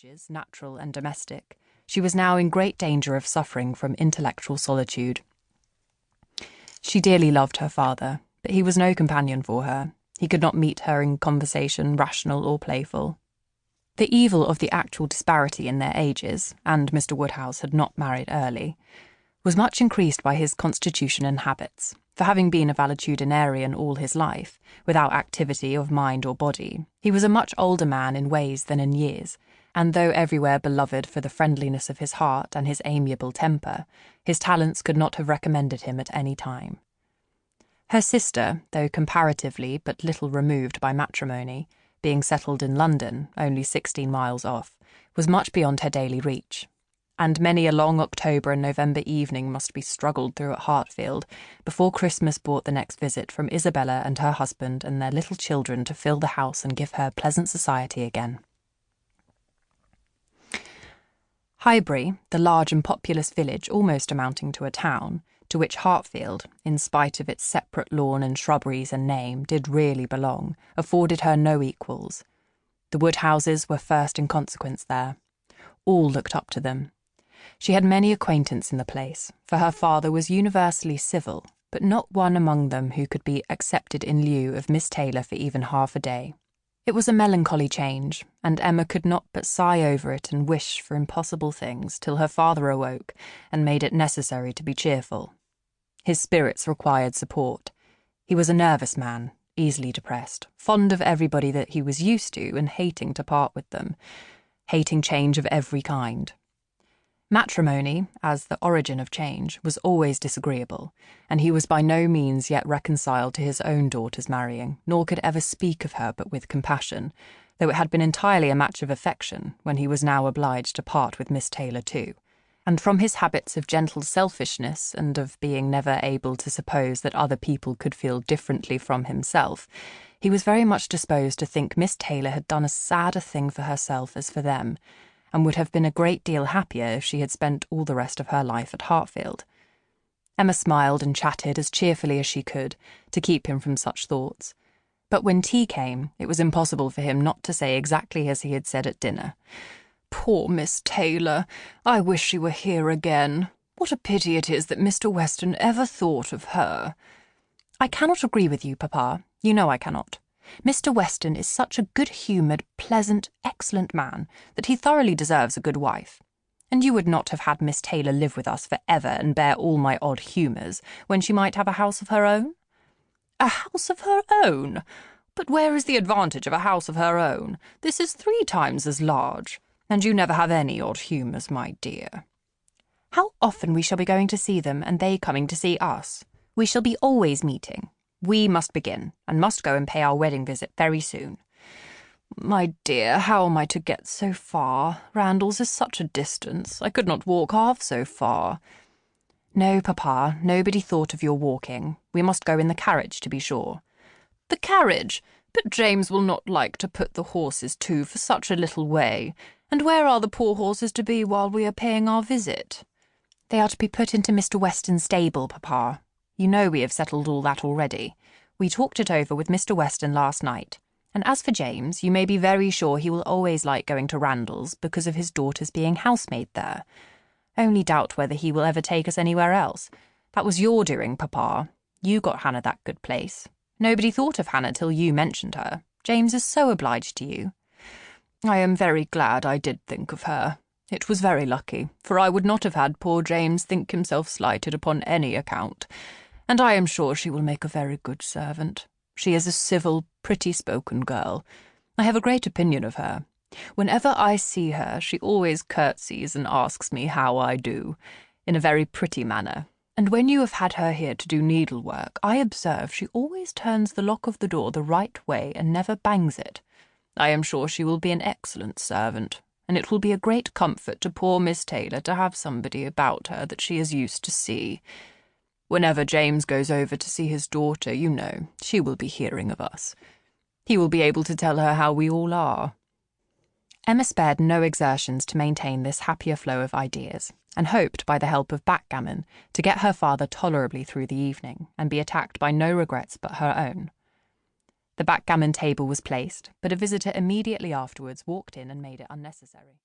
urges, natural and domestic, she was now in great danger of suffering from intellectual solitude. She dearly loved her father, but he was no companion for her. He could not meet her in conversation, rational or playful. The evil of the actual disparity in their ages, and Mr. Woodhouse had not married early, was much increased by his constitution and habits, for having been a valetudinarian all his life, without activity of mind or body, he was a much older man in ways than in years, and though everywhere beloved for the friendliness of his heart and his amiable temper, his talents could not have recommended him at any time. Her sister, though comparatively but little removed by matrimony, being settled in London, only 16 miles off, was much beyond her daily reach, and many a long October and November evening must be struggled through at Hartfield before Christmas brought the next visit from Isabella and her husband and their little children to fill the house and give her pleasant society again. Highbury, the large and populous village almost amounting to a town, to which Hartfield, in spite of its separate lawn and shrubberies and name, did really belong, afforded her no equals. The Woodhouses were first in consequence there. All looked up to them. She had many acquaintance in the place, for her father was universally civil, but not one among them who could be accepted in lieu of Miss Taylor for even half a day. It was a melancholy change, and Emma could not but sigh over it and wish for impossible things till her father awoke and made it necessary to be cheerful. His spirits required support. He was a nervous man, easily depressed, fond of everybody that he was used to and hating to part with them, hating change of every kind. Matrimony, as the origin of change, was always disagreeable, and he was by no means yet reconciled to his own daughter's marrying, nor could ever speak of her but with compassion, though it had been entirely a match of affection when he was now obliged to part with Miss Taylor too, and from his habits of gentle selfishness and of being never able to suppose that other people could feel differently from himself, he was very much disposed to think Miss Taylor had done as sad a thing for herself as for them, and would have been a great deal happier if she had spent all the rest of her life at Hartfield. Emma smiled and chatted as cheerfully as she could, to keep him from such thoughts. But when tea came, it was impossible for him not to say exactly as he had said at dinner. "Poor Miss Taylor! I wish she were here again. What a pity it is that Mr. Weston ever thought of her." "I cannot agree with you, Papa. You know I cannot. Mr. Weston is such a good-humoured, pleasant, excellent man that he thoroughly deserves a good wife. And you would not have had Miss Taylor live with us for ever and bear all my odd humours, when she might have a house of her own?" "A house of her own? But where is the advantage of a house of her own? This is 3 times as large, and you never have any odd humours, my dear." "How often we shall be going to see them, and they coming to see us. We shall be always meeting. We must begin, and must go and pay our wedding visit very soon." "My dear, how am I to get so far? Randalls is such a distance. I could not walk half so far." "No, Papa, nobody thought of your walking. We must go in the carriage, to be sure." "The carriage? But James will not like to put the horses to for such a little way. And where are the poor horses to be while we are paying our visit?" "They are to be put into Mr. Weston's stable, Papa. You know we have settled all that already. We talked it over with Mr. Weston last night. And as for James, you may be very sure he will always like going to Randalls because of his daughter's being housemaid there. Only doubt whether he will ever take us anywhere else. That was your doing, Papa. You got Hannah that good place. Nobody thought of Hannah till you mentioned her. James is so obliged to you." "I am very glad I did think of her. It was very lucky, for I would not have had poor James think himself slighted upon any account. And I am sure she will make a very good servant. She is a civil, pretty-spoken girl. I have a great opinion of her. Whenever I see her, she always curtsies and asks me how I do, in a very pretty manner. And when you have had her here to do needlework, I observe she always turns the lock of the door the right way and never bangs it. I am sure she will be an excellent servant, and it will be a great comfort to poor Miss Taylor to have somebody about her that she is used to see. Whenever James goes over to see his daughter, you know, she will be hearing of us. He will be able to tell her how we all are." Emma spared no exertions to maintain this happier flow of ideas, and hoped, by the help of backgammon, to get her father tolerably through the evening, and be attacked by no regrets but her own. The backgammon table was placed, but a visitor immediately afterwards walked in and made it unnecessary.